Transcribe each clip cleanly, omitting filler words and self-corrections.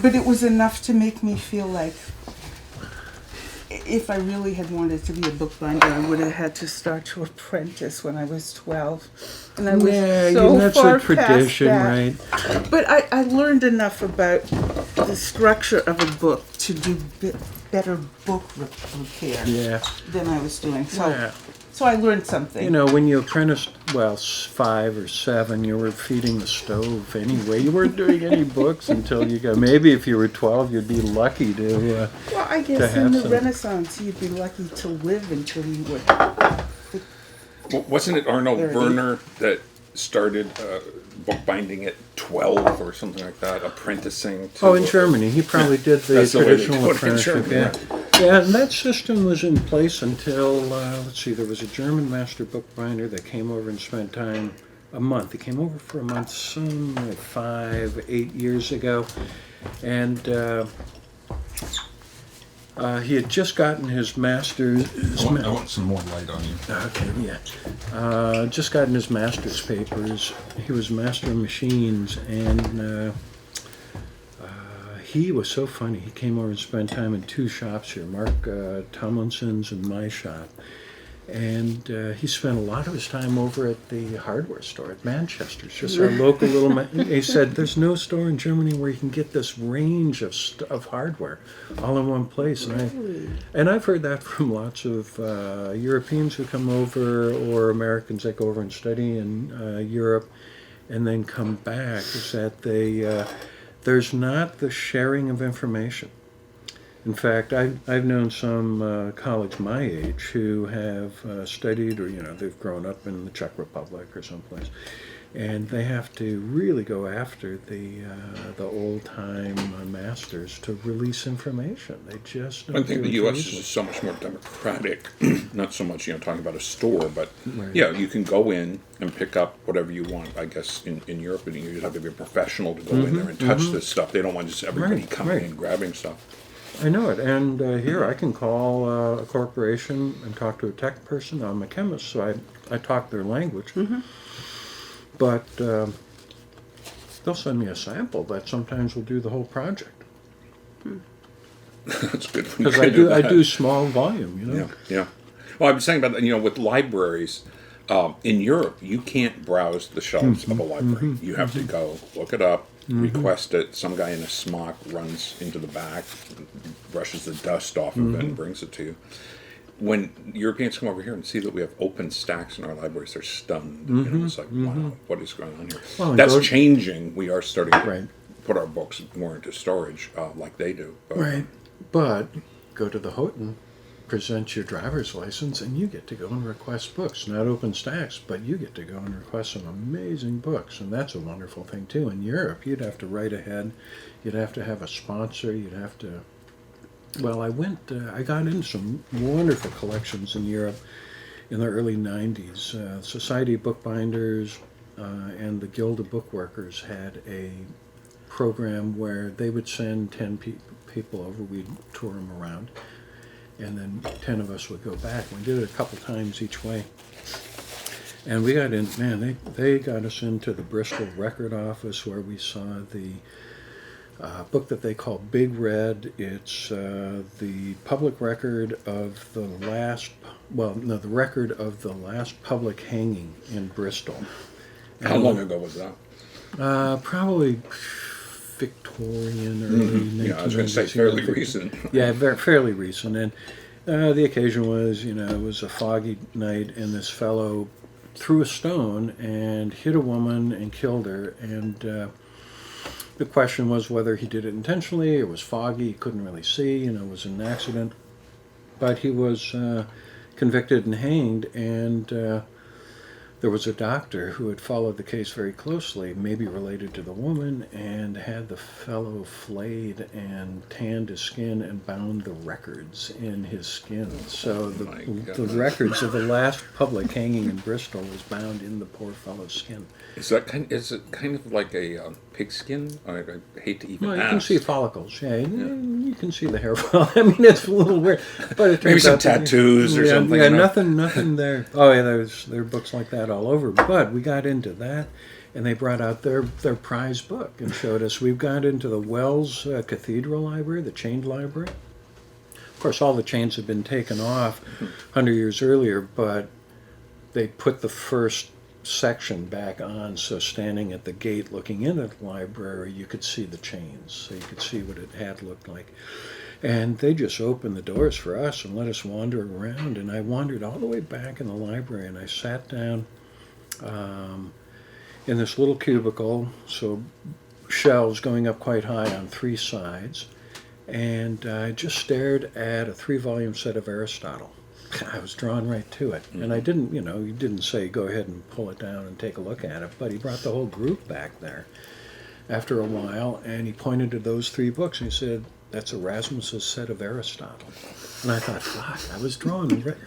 But it was enough to make me feel like if I really had wanted to be a bookbinder, I would have had to start to apprentice when I was 12. And I was that's far a tradition, right? But I learned enough about the structure of a book to do better book repair than I was doing. So I learned something. You know, when you apprenticed, 5 or 7, you were feeding the stove anyway. You weren't doing any books until you got, maybe if you were 12, you'd be lucky to well, I guess in the Renaissance, you'd be lucky to live until you were... Wasn't it Arnold Werner that started bookbinding at 12 or something like that, apprenticing to... in Germany. He probably did the traditional apprenticeship. Yeah, and that system was in place until, there was a German master bookbinder that came over and spent time, a month. He came over for a month some 5, 8 years ago. And he had just gotten his master's... I want some more light on you. Okay, yeah. Just gotten his master's papers. He was master of machines, and he was so funny. He came over and spent time in 2 shops here, Mark Tomlinson's and my shop. And he spent a lot of his time over at the hardware store at Manchester's, just our local little... He said, there's no store in Germany where you can get this range of hardware all in one place. And I've heard that from lots of Europeans who come over, or Americans that go over and study in Europe and then come back, is that there's not the sharing of information. In fact, I've known some colleagues my age who have studied, or they've grown up in the Czech Republic or someplace, and they have to really go after the old-time masters to release information. They just don't. I think the U.S. is so much more democratic. Not so much, talking about a store, but you can go in and pick up whatever you want. I guess in Europe, you have to be a professional to go in there and touch this stuff. They don't want just everybody coming in and grabbing stuff. I know it, and here I can call a corporation and talk to a tech person. I'm a chemist, so I talk their language. But they'll send me a sample that sometimes will do the whole project. That's good. Because I do small volume, Yeah. Well, I'm saying about with libraries. In Europe, you can't browse the shelves of a library. You have to go look it up. Request it. Some guy in a smock runs into the back, brushes the dust off of it, and brings it to you. When Europeans come over here and see that we have open stacks in our libraries, they're stunned. It's like, wow, what is going on here? Well, that's changing. We are starting to put our books more into storage like they do. But go to the Houghton, present your driver's license, and you get to go and request books. Not open stacks, but you get to go and request some amazing books, and that's a wonderful thing too. In Europe, you'd have to write ahead, you'd have to have a sponsor, you'd have to... Well, I got into some wonderful collections in Europe in the early 90s. Society of Bookbinders and the Guild of Bookworkers had a program where they would send 10 people over, we'd tour them around, and then 10 of us would go back. We did it a couple times each way. And we got in, they got us into the Bristol record office where we saw the book that they call Big Red. It's the public record of the last, the record of the last public hanging in Bristol. How long ago was that? Probably Victorian, early 1990s. Yeah, I was going to say fairly recent. Yeah, fairly recent. And the occasion was, it was a foggy night, and this fellow threw a stone and hit a woman and killed her. And the question was whether he did it intentionally. It was foggy. He couldn't really see. It was an accident. But he was convicted and hanged, and there was a doctor who had followed the case very closely, maybe related to the woman, and had the fellow flayed and tanned his skin and bound the records in his skin. So the records of the last public hanging in Bristol was bound in the poor fellow's skin. Is it kind of like a pigskin? I hate to even ask. You can see follicles. Yeah, you can see the hair follicles. I mean, it's a little weird, but it turns maybe some out tattoos or something. Yeah, nothing there. Oh yeah, there are books like that all over. But we got into that, and they brought out their prize book and showed us. We've got into the Wells Cathedral Library, the chained library. Of course, all the chains had been taken off 100 years earlier, but they put the first section back on, so standing at the gate looking in at the library, you could see the chains, so you could see what it had looked like. And they just opened the doors for us and let us wander around, and I wandered all the way back in the library, and I sat down in this little cubicle, so shelves going up quite high on 3 sides, and I just stared at a 3-volume set of Aristotle. I was drawn right to it. And I didn't, he didn't say, go ahead and pull it down and take a look at it, but he brought the whole group back there after a while, and he pointed to those 3 books, and he said, that's Erasmus's set of Aristotle. And I thought, fuck, I was drawn right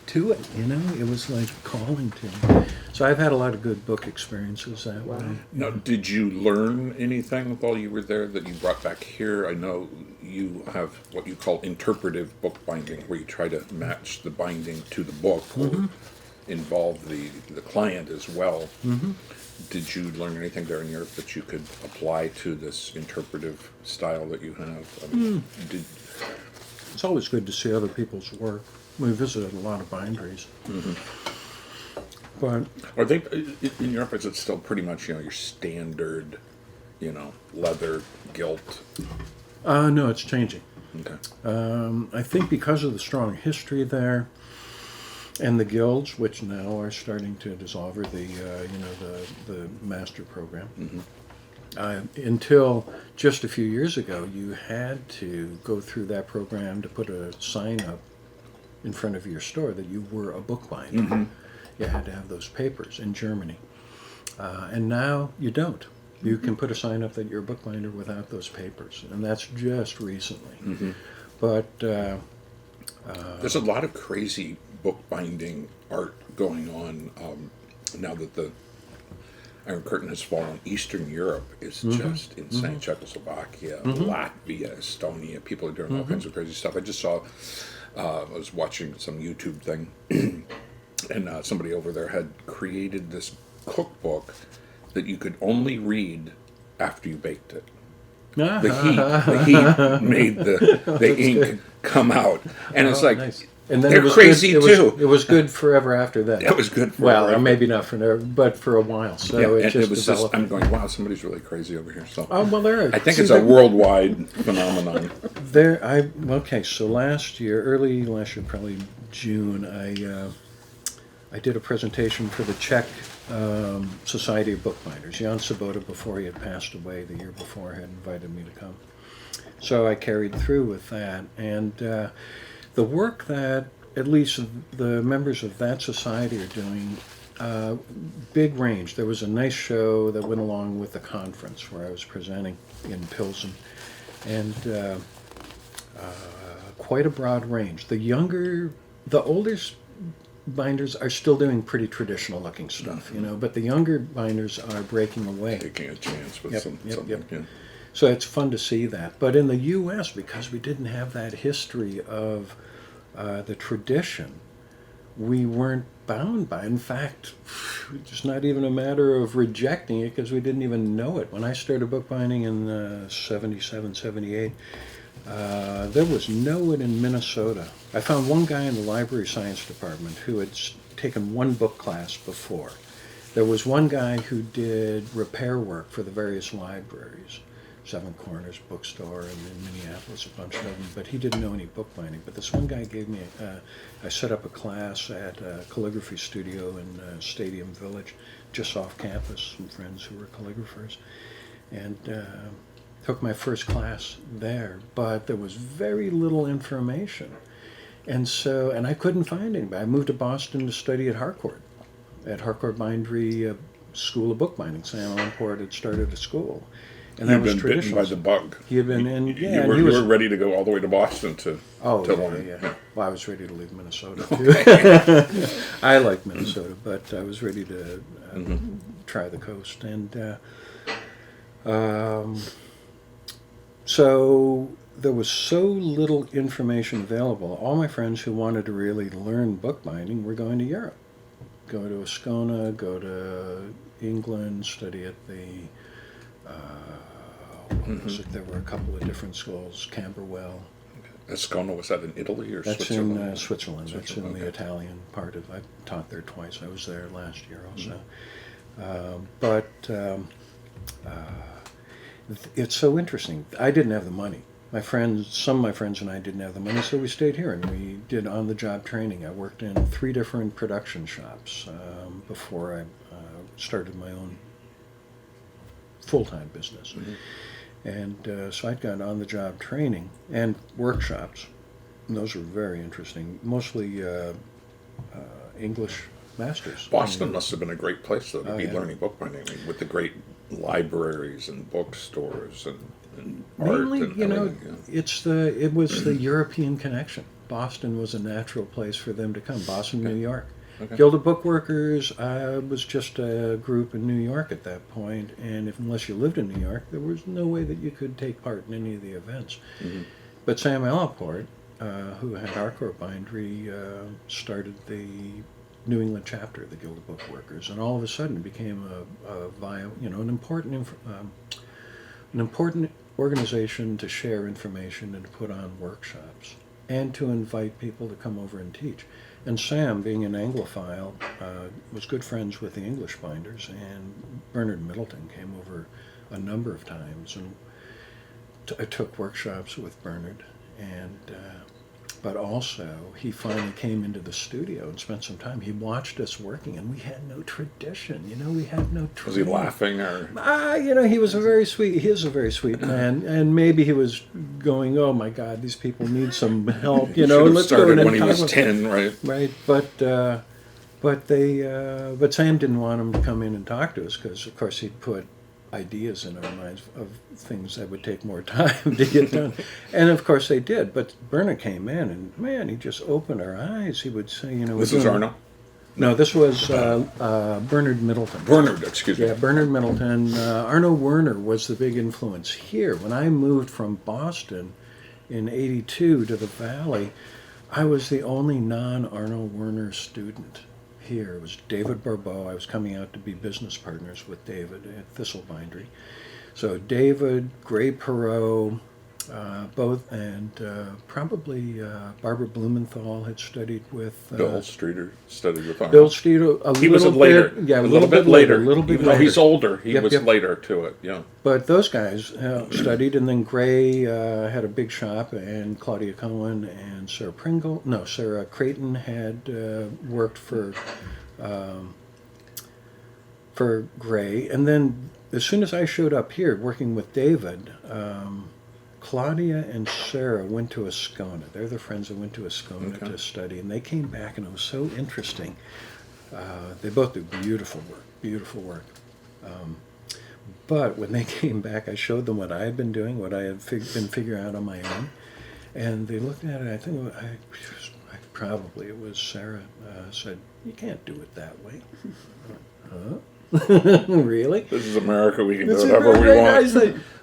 to it, It was like calling to me. So I've had a lot of good book experiences that way. Now, did you learn anything while you were there that you brought back here? I know you have what you call interpretive bookbinding, where you try to match the binding to the book, or involve the client as well. Did you learn anything there in Europe that you could apply to this interpretive style that you have? It's always good to see other people's work. We visited a lot of binderies. But are they in Europe? Is it still pretty much your standard, leather gilt? No, it's changing. Okay. I think because of the strong history there, and the guilds, which now are starting to dissolve, or the master program. Until just a few years ago, you had to go through that program to put a sign up in front of your store that you were a bookbinder. You had to have those papers in Germany. And now you don't. You can put a sign up that you're a bookbinder without those papers, and that's just recently. But there's a lot of crazy bookbinding art going on now that the Iron Curtain has fallen. Eastern Europe is just insane. Czechoslovakia, Latvia, Estonia. People are doing all kinds of crazy stuff. I just saw, I was watching some YouTube thing, and somebody over there had created this cookbook that you could only read after you baked it. The heat made the ink come out, and it's like, nice. And then they're it was crazy good, too. It was good forever after that. It was good forever. Well, maybe not forever, but for a while. So Yeah, it just was developed. I'm going, wow, somebody's really crazy over here. So Oh well, there. I think it's a worldwide phenomenon. Okay. So early last year, probably June, I did a presentation for the Czech Society of Bookbinders. Jan Sobota, before he had passed away the year before, had invited me to come. So I carried through with that, and the work that at least the members of that society are doing, big range. There was a nice show that went along with the conference where I was presenting in Pilsen, and quite a broad range. The older binders are still doing pretty traditional looking stuff, but the younger binders are breaking away. Taking a chance with something. Yeah. So it's fun to see that. But in the U.S., because we didn't have that history of the tradition, we weren't bound by it. In fact, it's not even a matter of rejecting it because we didn't even know it. When I started bookbinding in 77, 78, there was no one in Minnesota. I found one guy in the library science department who had taken one book class before. There was one guy who did repair work for the various libraries. Seven Corners Bookstore and in Minneapolis, a bunch of them, but he didn't know any bookbinding. But this one guy gave me, I set up a class at a calligraphy studio in Stadium Village, just off campus, some friends who were calligraphers, and took my first class there, but there was very little information. And I couldn't find anybody. I moved to Boston to study at Harcourt Bindery School of Bookbinding. Sam Lamport had started a school. And You'd been bitten by the bug. He had been in, You were ready to go all the way to Boston to learn. Yeah. Well, I was ready to leave Minnesota, too. I like Minnesota, but I was ready to try the coast. And so there was so little information available. All my friends who wanted to really learn bookbinding were going to Europe. go to Ascona, go to England, study at the, what was it? There were a couple of different schools, Camberwell. Ascona, was that in Italy or That's Switzerland? in Switzerland. That's in the okay. Italian part of. I taught there twice. I was there last year also. It's so interesting. I didn't have the money. Some of my friends and I didn't have the money, so we stayed here and we did on-the-job training. I worked in 3 different production shops before I started my own full-time business. And so I'd got on-the-job training and workshops. And those were very interesting, mostly English masters. Boston must have been a great place, though, to be yeah. learning bookbinding. I mean, with the great libraries and bookstores and Mainly, art and everything. it was the European connection. Boston was a natural place for them to come. Boston, New York. Okay. Guild of Bookworkers was just a group in New York at that point, and unless you lived in New York, there was no way that you could take part in any of the events. But Sam Allaport, who had Harcourt Bindery, started the New England chapter of the Guild of Bookworkers, and all of a sudden became an important organization to share information and to put on workshops and to invite people to come over and teach. And Sam, being an Anglophile, was good friends with the English binders, and Bernard Middleton came over a number of times, and I took workshops with Bernard, and but also he finally came into the studio and spent some time. He watched us working, and we had no tradition. We had no Was he laughing or? he is a very sweet man, and maybe he was going, "Oh my God, these people need some help." Should have let's started go when he was 10, right? Right, but Sam didn't want him to come in and talk to us because, of course, he'd put ideas in our minds of things that would take more time to get done. And of course they did, but Bernard came in and man, he just opened our eyes. He would say, This is Arno? No, this was Bernard Middleton. Bernard, excuse me. Yeah, Bernard Middleton. Arno Werner was the big influence here. When I moved from Boston in '82 to the Valley, I was the only non-Arno Werner student here. It was David Barbeau. I was coming out to be business partners with David at Thistle Bindery. So David, Gray Perot, both, and probably Barbara Blumenthal had studied with Bill Streeter studied with Arno. Bill Streeter. He was later. Yeah, a little bit later. Even though he's older, he was later to it. Yeah. But those guys studied, and then Gray had a big shop, and Claudia Cohen and Sarah Creighton had worked for Gray, and then as soon as I showed up here working with David, Claudia and Sarah went to Ascona. They're the friends that went to Ascona to study, and they came back, and it was so interesting. They both do beautiful work. But when they came back, I showed them what I had been doing, what I had been figuring out on my own, and they looked at it. I think it was Sarah said, "You can't do it that way." Huh? Really? This is America. We can do whatever we want.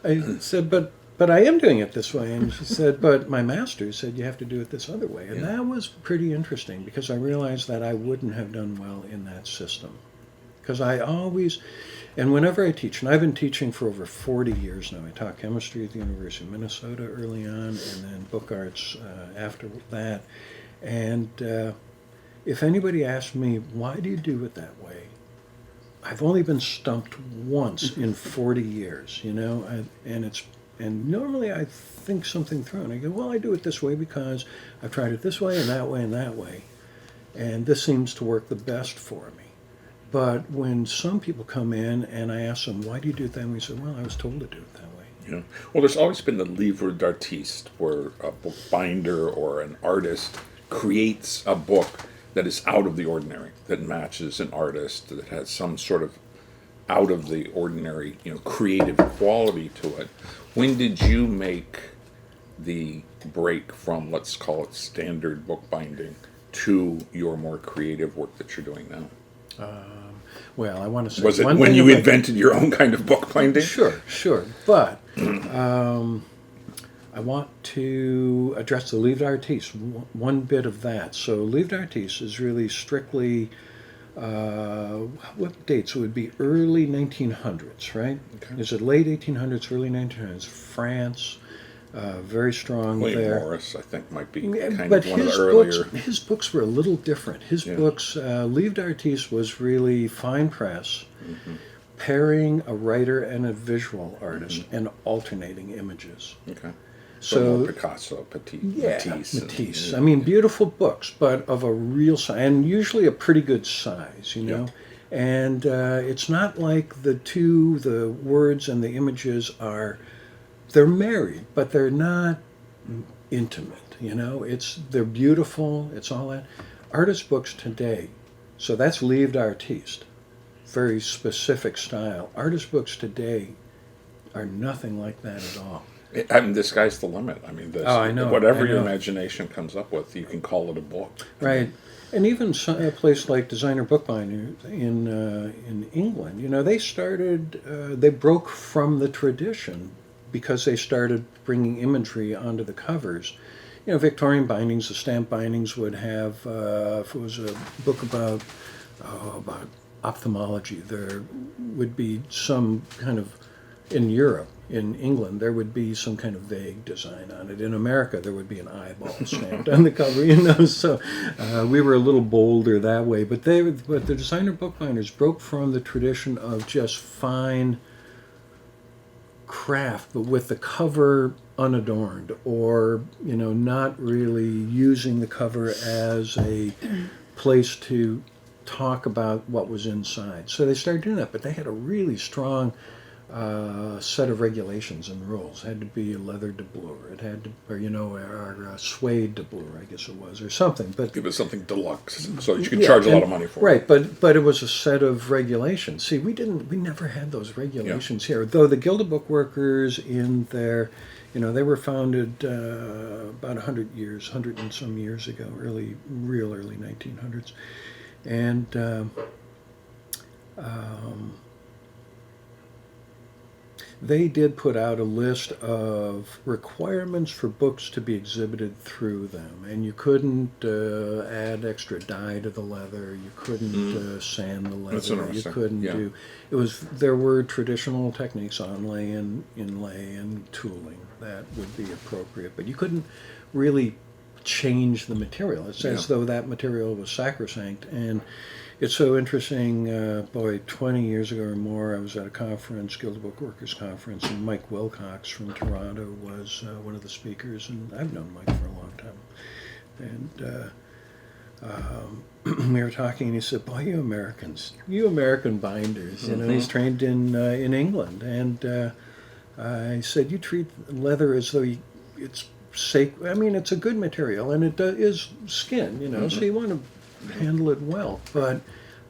I said, but I am doing it this way. And she said, but my master said you have to do it this other way. And that was pretty interesting because I realized that I wouldn't have done well in that system. Because and whenever I teach, and I've been teaching for over 40 years now. I taught chemistry at the University of Minnesota early on, and then book arts after that. And if anybody asked me, why do you do it that way? I've only been stumped once in 40 years, and normally I think something through, and I go, well, I do it this way because I've tried it this way and that way and that way, and this seems to work the best for me. But when some people come in and I ask them, why do you do it that way? We say, well, I was told to do it that way. Yeah. Well, there's always been the livre d'artiste, where a bookbinder or an artist creates a book that is out of the ordinary, that matches an artist, that has some sort of out of the ordinary, creative quality to it. When did you make the break from, let's call it standard bookbinding, to your more creative work that you're doing now? Well, I want to say... Was it when you invented your own kind of bookbinding? Sure. But I want to address the livre d'artiste, one bit of that. So livre d'artiste is really strictly what dates? It would be early 1900s, right? Okay. Is it late 1800s, early 1900s? France, very strong William there. Morris, I think, might be Yeah, kind but of one of the his earlier. his books were a little different. His Yeah. books, Livre d'Artiste was really fine press, pairing a writer and a visual artist and alternating images. Okay. So more Picasso, Matisse. Matisse. I mean, beautiful books, but of a real size, and usually a pretty good size, you know. And it's not like the words and the images they're married, but they're not intimate, you know. They're beautiful, it's all that. Artist books today, so that's Livre d'Artiste, very specific style. Artist books today are nothing like that at all. I mean, the sky's the limit. I mean, I know. Whatever your imagination comes up with, you can call it a book. Right. And even a place like Designer Bookbinder in England, you know, they broke from the tradition because they started bringing imagery onto the covers. You know, Victorian bindings, the stamp bindings would have, if it was a book about ophthalmology, there would be some kind of, in Europe, in England, there would be some kind of vague design on it. In America, there would be an eyeball stamped on the cover, you know. So we were a little bolder that way. But the Designer Bookbinders broke from the tradition of just fine craft, but with the cover unadorned, or, you know, not really using the cover as a place to talk about what was inside. So they started doing that, but they had a really strong set of regulations and rules. It had to be a leather doublure. It had to, or, you know, or suede doublure, I guess it was, or something. But it was something deluxe, so you could charge a lot of money for it. Right, but it was a set of regulations. See, we never had those regulations here. Though the Guild of Bookworkers in their, you know, they were founded about 100 and some years ago, real early 1900s, and they did put out a list of requirements for books to be exhibited through them, and you couldn't add extra dye to the leather. You couldn't sand the leather. You couldn't do. There were traditional techniques, onlay and inlay and tooling that would be appropriate, but you couldn't really change the material. It's as though that material was sacrosanct. And it's so interesting, 20 years ago or more, I was at a conference, Guild of Bookworkers conference, and Mike Wilcox from Toronto was one of the speakers, and I've known Mike for a long time. And we were talking, and he said, "Boy, you American binders, you know," he's trained in England. And I said, "You treat leather as though it's sacred. I mean, it's a good material, and it is skin, you know, so you want to handle it well. But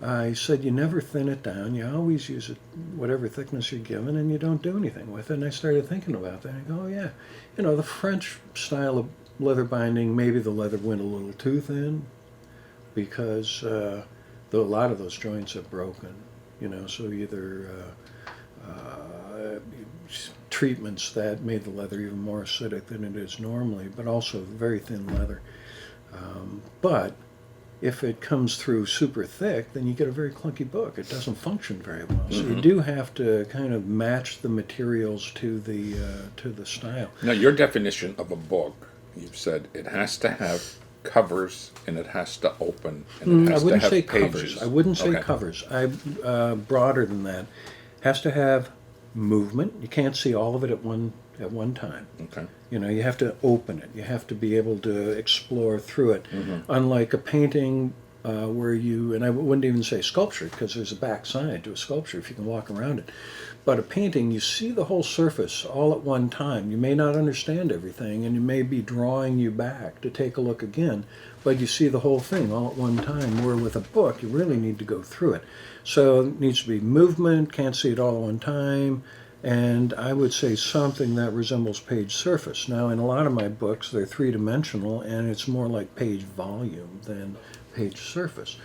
I said, you never thin it down. You always use it whatever thickness you're given, and you don't do anything with it." And I started thinking about that. I go, "Oh yeah, you know, the French style of leather binding, maybe the leather went a little too thin because a lot of those joints have broken, you know, so either treatments that made the leather even more acidic than it is normally, but also very thin leather. But if it comes through super thick, then you get a very clunky book. It doesn't function very well. So you do have to kind of match the materials to the style. Now, your definition of a book, you've said it has to have covers and it has to open and it has to have pages. Covers. I wouldn't say covers. Broader than that. Has to have movement. You can't see all of it at one time. Okay. You know, you have to open it. You have to be able to explore through it. Unlike a painting where and I wouldn't even say sculpture, because there's a back side to a sculpture if you can walk around it. But a painting, you see the whole surface all at one time. You may not understand everything, and it may be drawing you back to take a look again, but you see the whole thing all at one time, where with a book, you really need to go through it. So it needs to be movement, can't see it all at one time, and I would say something that resembles page surface. Now, in a lot of my books, they're three-dimensional, and it's more like page volume than page surface.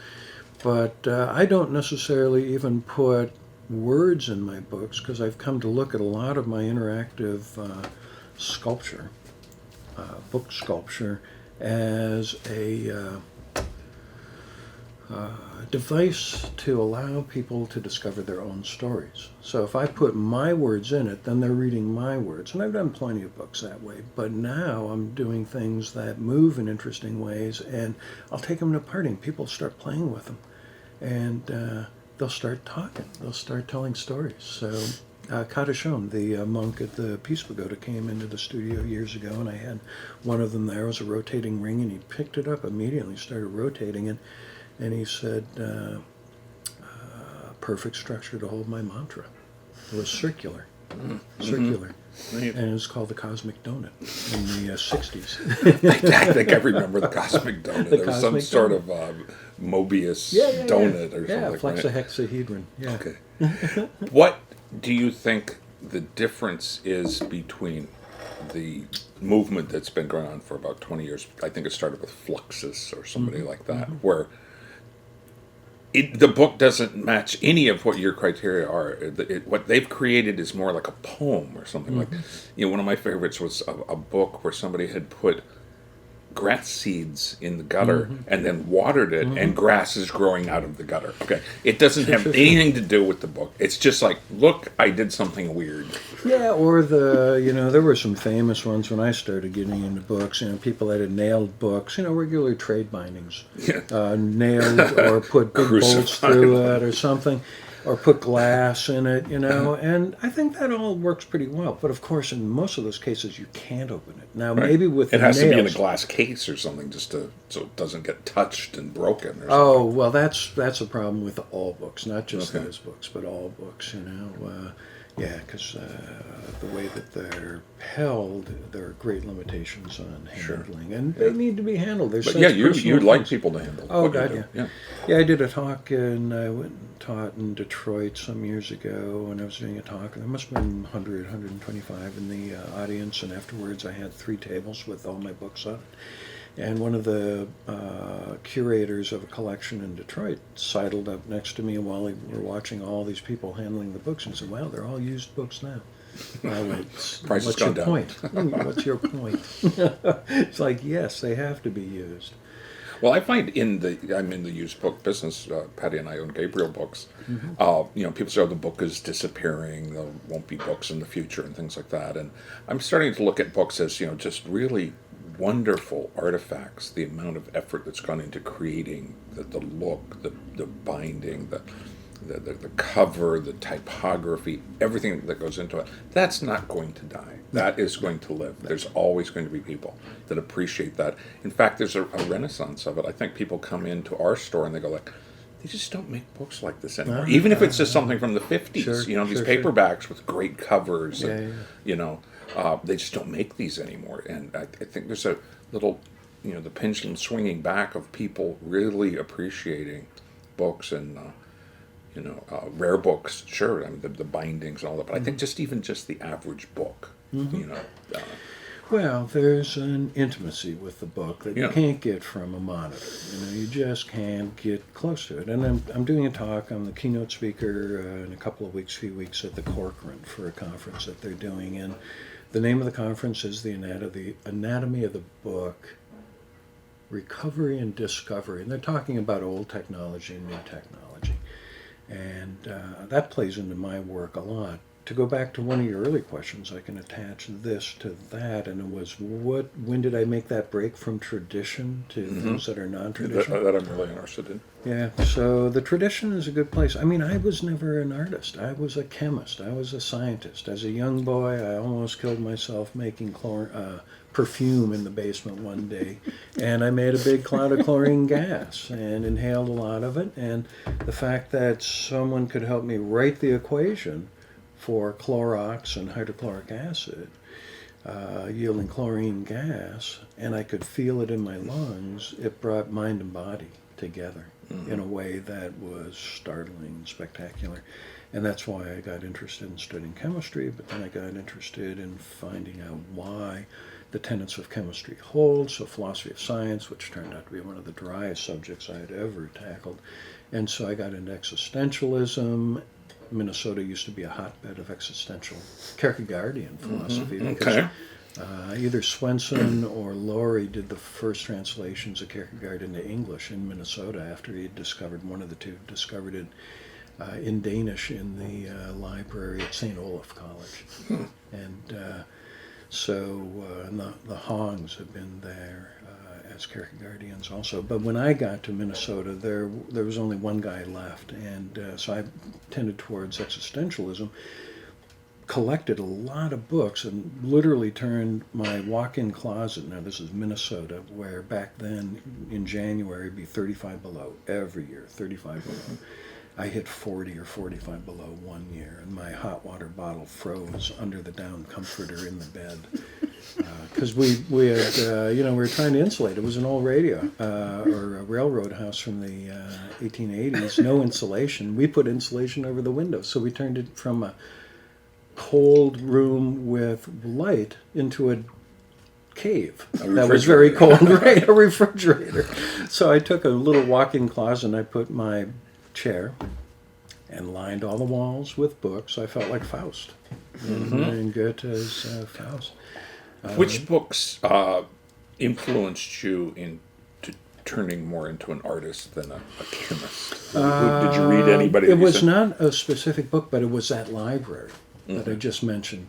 But I don't necessarily even put words in my books, because I've come to look at a lot of my interactive sculpture, book sculpture, as a device to allow people to discover their own stories. So if I put my words in it, then they're reading my words. And I've done plenty of books that way. But now I'm doing things that move in interesting ways, and I'll take them to a party and people start playing with them. And they'll start talking. They'll start telling stories. So Kadashon, the monk at the Peace Pagoda, came into the studio years ago, and I had one of them there. It was a rotating ring, and he picked it up immediately, started rotating it. And he said, perfect structure to hold my mantra. It was circular. Circular. Right. And it was called the Cosmic Donut in the 60s. I think I remember the Cosmic Donut. There was some sort of Mobius donut or something. Yeah, right? flexahexahedron. Yeah. Okay. What do you think the difference is between the movement that's been going on for about 20 years? I think it started with Fluxus or somebody like that, where the book doesn't match any of what your criteria are. What they've created is more like a poem or something like. One of my favorites was a book where somebody had put grass seeds in the gutter and then watered it, and grass is growing out of the gutter. Okay, it doesn't have anything to do with the book. It's just like, look, I did something weird. Yeah, or there were some famous ones when I started getting into books. People that had nailed books, regular trade bindings, nailed or put big bolts through it or something, or put glass in it, and I think that all works pretty well. But of course, in most of those cases, you can't open it. Now, maybe with it has nails, to be in a glass case or something, just so it doesn't get touched and broken. Or something. Oh well, that's a problem with all books, not just those books, but all books. Yeah, because the way that they're held, there are great limitations on handling, and they need to be handled. There's you'd like people to handle. Oh God, yeah. I did a talk, and I went and taught in Detroit some years ago, and I was doing a talk, and there must have been 100, 125 in the audience, and afterwards I had 3 tables with all my books on it. And one of the curators of a collection in Detroit sidled up next to me while we were watching all these people handling the books and said, "Well, they're all used books now." I went, "What's your point? What's your point?" It's like, yes, they have to be used. Well, I find I'm in the used book business. Patty and I own Gabriel Books. People say, "Oh, the book is disappearing. There won't be books in the future," and things like that. And I'm starting to look at books as just really wonderful artifacts. The amount of effort that's gone into creating the look, the binding, the cover, the typography, everything that goes into it. That's not going to die. That is going to live. There's always going to be people that appreciate that. In fact, there's a renaissance of it. I think people come into our store and they go like, they just don't make books like this anymore. Even if it's just something from the 50s, these paperbacks with great covers. They just don't make these anymore. And I think there's a little, the pendulum swinging back of people really appreciating books and, rare books. Sure, I mean, the bindings and all that. But I think just the average book, Well, there's an intimacy with the book that you can't get from a monitor. You just can't get close to it. And I'm doing a talk. I'm the keynote speaker in a few weeks at the Corcoran for a conference that they're doing. And the name of the conference is The Anatomy of the Book, Recovery and Discovery. And they're talking about old technology and new technology. And that plays into my work a lot. To go back to one of your early questions, I can attach this to that, and it was when did I make that break from tradition to things that are non-traditional? That I'm really interested in. Yeah, so the tradition is a good place. I mean, I was never an artist. I was a chemist. I was a scientist. As a young boy, I almost killed myself making perfume in the basement one day, and I made a big cloud of chlorine gas and inhaled a lot of it, and the fact that someone could help me write the equation for Clorox and hydrochloric acid, yielding chlorine gas, and I could feel it in my lungs, it brought mind and body together in a way that was startling and spectacular. And that's why I got interested in studying chemistry, but then I got interested in finding out why the tenets of chemistry hold, so philosophy of science, which turned out to be one of the driest subjects I had ever tackled. And so I got into existentialism. Minnesota used to be a hotbed of existential Kierkegaardian philosophy because Either Swenson or Laurie did the first translations of Kierkegaard into English in Minnesota after he had discovered, one of the two discovered it in Danish in the library at St. Olaf College. And the Hongs have been there as Kierkegaardians also. But when I got to Minnesota, there was only one guy left, and so I tended towards existentialism. Collected a lot of books and literally turned my walk-in closet, now this is Minnesota, where back then in January it'd be 35 below every year, 35 below. I hit 40 or 45 below one year, and my hot water bottle froze under the down comforter in the bed. Because we had, we were trying to insulate. It was an old radio or a railroad house from the 1880s, no insulation. We put insulation over the windows, so we turned it from a cold room with light into a cave that was very cold, right? A refrigerator. So I took a little walk-in closet and I put my chair and lined all the walls with books. I felt like Faust in Goethe's Faust. Which books influenced you into turning more into an artist than a chemist? Did you read anybody? It was not a specific book, but it was that library that I just mentioned.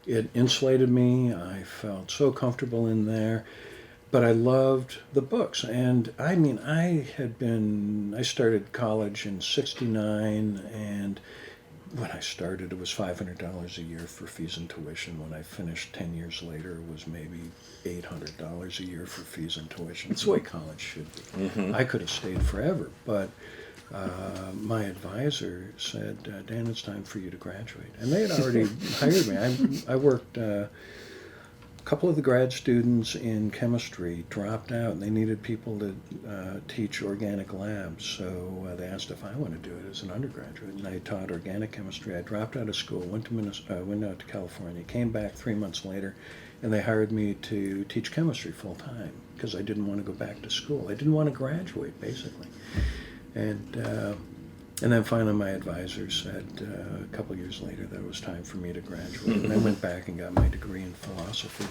It insulated me. I felt so comfortable in there. But I loved the books. And I mean, I started college in '69, and when I started, it was $500 a year for fees and tuition. When I finished 10 years later, it was maybe $800 a year for fees and tuition. It's the way college should be. I could have stayed forever, but my advisor said, Dan, it's time for you to graduate. And they had already hired me. I worked... a couple of the grad students in chemistry dropped out, and they needed people to teach organic labs. So they asked if I wanted to do it as an undergraduate, and I taught organic chemistry. I dropped out of school, went out to California, came back 3 months later, and they hired me to teach chemistry full time because I didn't want to go back to school. I didn't want to graduate, basically. And then finally my advisor said a couple years later that it was time for me to graduate. And I went back and got my degree in philosophy.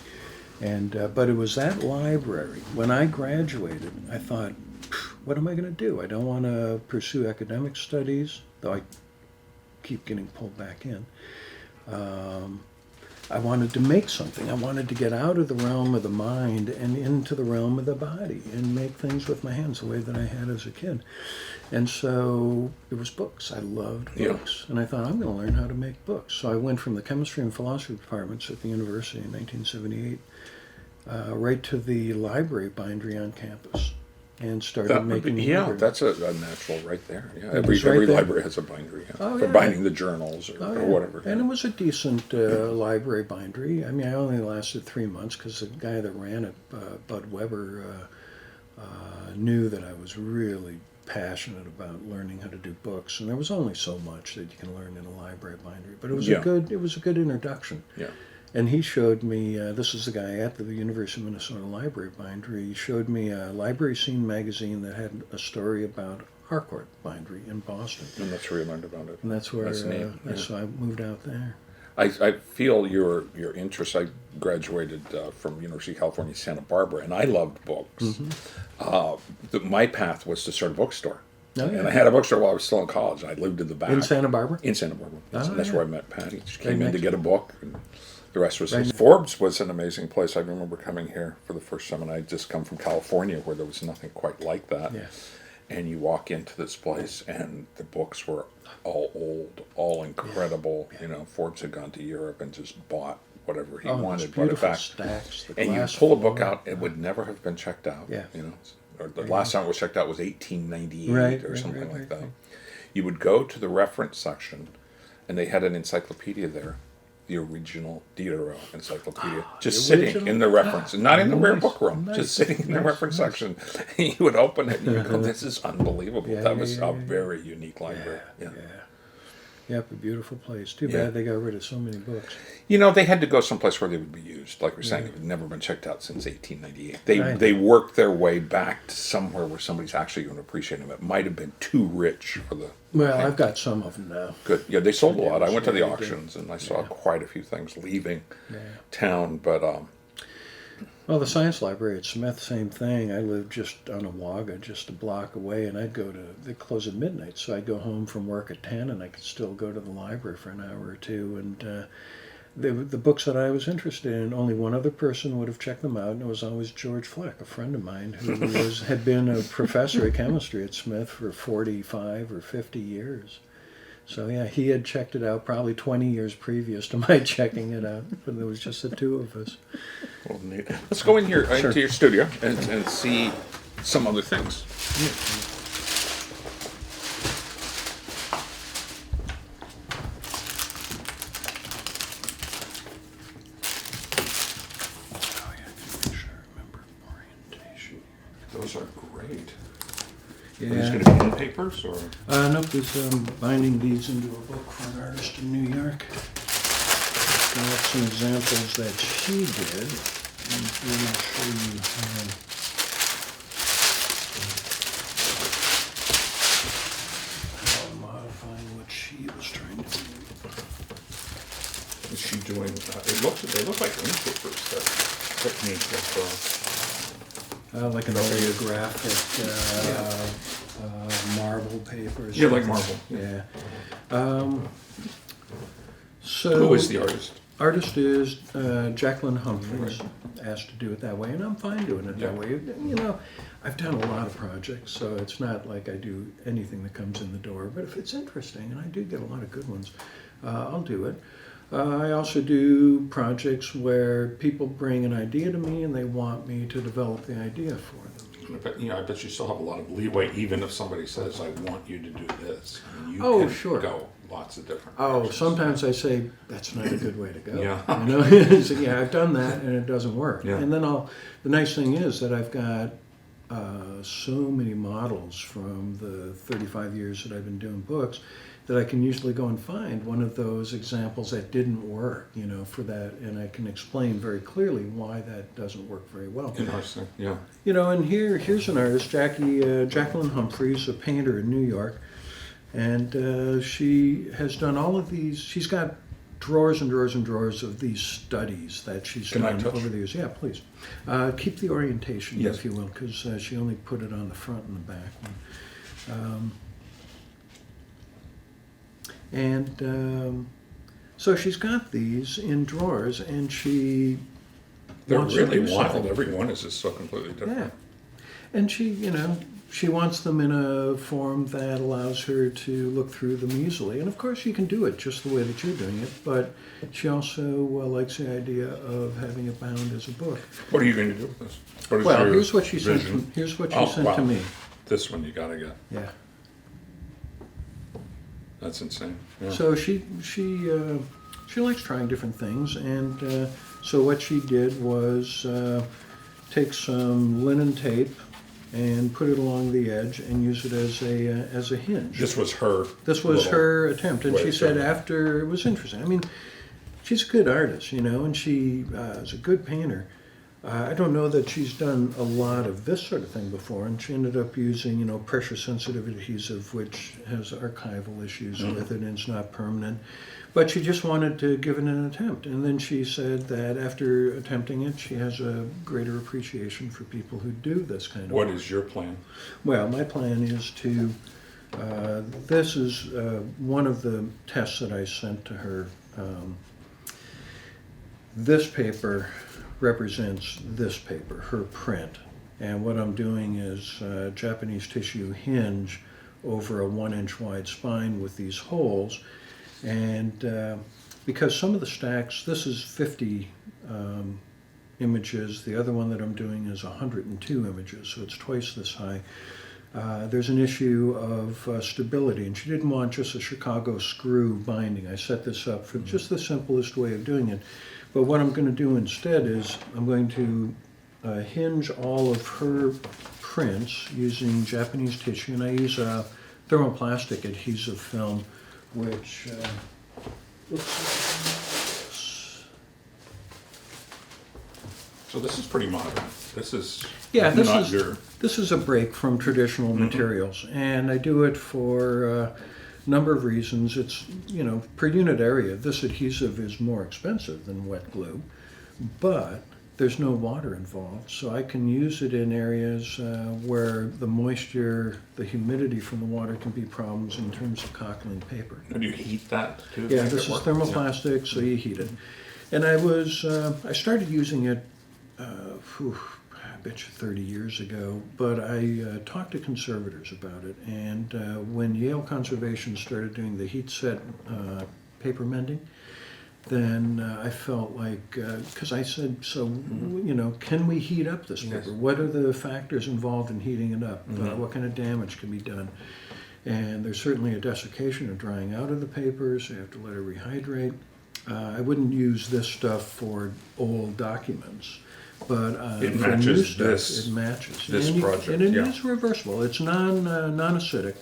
But it was that library. When I graduated, I thought, what am I going to do? I don't want to pursue academic studies, though I keep getting pulled back in. I wanted to make something. I wanted to get out of the realm of the mind and into the realm of the body and make things with my hands the way that I had as a kid. And so it was books. I loved books. And I thought, I'm going to learn how to make books. So I went from the chemistry and philosophy departments at the university in 1978 right to the library bindery on campus and started making library. That's a natural right there. Yeah, every library has a bindery for binding the journals or whatever. And it was a decent library bindery. I mean, I only lasted 3 months because the guy that ran it, Bud Weber, knew that I was really passionate about learning how to do books, and there was only so much that you can learn in a library bindery. But it was a good introduction. Yeah. And he showed me, this is the guy at the University of Minnesota Library Bindery, he showed me a Library Scene magazine that had a story about Harcourt Bindery in Boston. And that's where you learned about it. And that's where so I moved out there. I feel your interest. I graduated from University of California, Santa Barbara, and I loved books. My path was to start a bookstore. And I had a bookstore while I was still in college. I lived in the back. In Santa Barbara? In Santa Barbara. That's where I met Patty. She came in to get a book, and the rest was Forbes was an amazing place. I remember coming here for the first time, and I had just come from California where there was nothing quite like that. Yeah. And you walk into this place, and the books were all old, all incredible. Yeah. You know, Forbes had gone to Europe and just bought whatever he wanted, brought it back. Stacks, and you pull a book out, it would never have been checked out. Yeah. You know, or the last time it was checked out was 1898 or something like that. You would go to the reference section, and they had an encyclopedia there. The original Diderot encyclopedia, just sitting in the reference, and not in the rare book room, just sitting in the reference section. And you would open it and you would go, this is unbelievable. That was a very unique library. Yep, a beautiful place. Too Yeah. bad they got rid of so many books. You know, they had to go someplace where they would be used. Like we're saying, Yeah. it had never been checked out since 1898. Right. They worked their way back to somewhere where somebody's actually going to appreciate them. It might have been too rich for the. Well, I've got some of them now. Good. Yeah, they sold a lot. I went to the Yeah, they did. auctions and I saw quite a few things leaving Yeah. town. But Well, the science library at Smith, same thing. I lived just on a Wagga, just a block away, and they close at midnight, so I'd go home from work at 10, and I could still go to the library for an hour or two, and the books that I was interested in, only one other person would have checked them out, and it was always George Fleck, a friend of mine, who had been a professor of chemistry at Smith for 45 or 50 years. So yeah, he had checked it out probably 20 years previous to my checking it out, but there was just the two of us. well, neat. Let's go in here Sure. into your studio and see some other things. Oh yeah, I make sure I remember orientation. Those are great. Yeah. Are these going to be in papers or? Nope, he's binding these into a book for an artist in New York. Got some examples that she did, and we're going to show you how modifying what she was trying to do. Is she doing? They look like newspapers. That technique of. Like an oleographic marble papers. Yeah, like marble. Yeah. So Who is the artist? Artist is Jacqueline Humphreys. Asked to do it that way, and I'm fine doing it that Yeah. way. You know, I've done a lot of projects, so it's not like I do anything that comes in the door. But if it's interesting, and I do get a lot of good ones, I'll do it. I also do projects where people bring an idea to me, and they want me to develop the idea for them. But I bet you still have a lot of leeway, even if somebody says, "I want you to do this." I mean, you Oh, can sure. go lots of different. Oh, directions. sometimes I say that's not a good way to go. Yeah. You know, so, yeah, I've done that and it doesn't work. Yeah. And then the nice thing is that I've got so many models from the 35 years that I've been doing books that I can usually go and find one of those examples that didn't work, you know, for that, and I can explain very clearly why that doesn't work very well. Interesting. Yeah. You know, and here's an artist, Jacqueline Humphreys, a painter in New York, and she has done all of these. She's got drawers and drawers and drawers of these studies that she's Can I done touch? over the years. Yeah, please. Keep the orientation, Yes. if you will, because she only put it on the front and the back. So she's got these in drawers, and she They're wants to really do wild. something. Every one is just so completely different. Yeah. And she, you know, she wants them in a form that allows her to look through them easily. And of course, you can do it just the way that you're doing it, but she also likes the idea of having it bound as a book. What are you going to do with this? What is Well, your here's what she sent. vision? Here's what she Oh, sent wow. to me. This one you gotta get. Yeah. That's insane. Yeah. So she likes trying different things, and so what she did was take some linen tape and put it along the edge and use it as a hinge. This was her. This was little her attempt, and way she of said doing it. after it was interesting. I mean, she's a good artist, you know, and she is a good painter. I don't know that she's done a lot of this sort of thing before, and she ended up using, you know, pressure-sensitive adhesive, which has archival issues with it, and it's not permanent. But she just wanted to give it an attempt, and then she said that after attempting it, she has a greater appreciation for people who do this kind of What work. is your plan? Well, my plan is to, this is one of the tests that I sent to her. This paper represents this paper, her print. And what I'm doing is Japanese tissue hinge over a 1-inch wide spine with these holes. And because some of the stacks, this is 50 images, the other one that I'm doing is 102 images, so it's twice this high. There's an issue of stability, and she didn't want just a Chicago screw binding. I set this up for just the simplest way of doing it. But what I'm going to do instead is I'm going to hinge all of her prints using Japanese tissue, and I use a thermoplastic adhesive film which looks like this. So this is pretty modern. This is This is a break from traditional materials, and I do it for a number of reasons. It's, per unit area, this adhesive is more expensive than wet glue, but there's no water involved, so I can use it in areas where the moisture, the humidity from the water can be problems in terms of caulking paper. Do you heat that too? Yeah, this is thermoplastic, so you heat it. And I started using it, I bet you 30 years ago, but I talked to conservators about it, and when Yale Conservation started doing the heat set paper mending, then I felt like, because I said, so, can we heat up this paper? Yes. What are the factors involved in heating it up? What kind of damage can be done? And there's certainly a desiccation or drying out of the paper, so you have to let it rehydrate. I wouldn't use this stuff for old documents, but it for new matches stuff, it matches. this project, and it yeah. is reversible. It's non-acidic,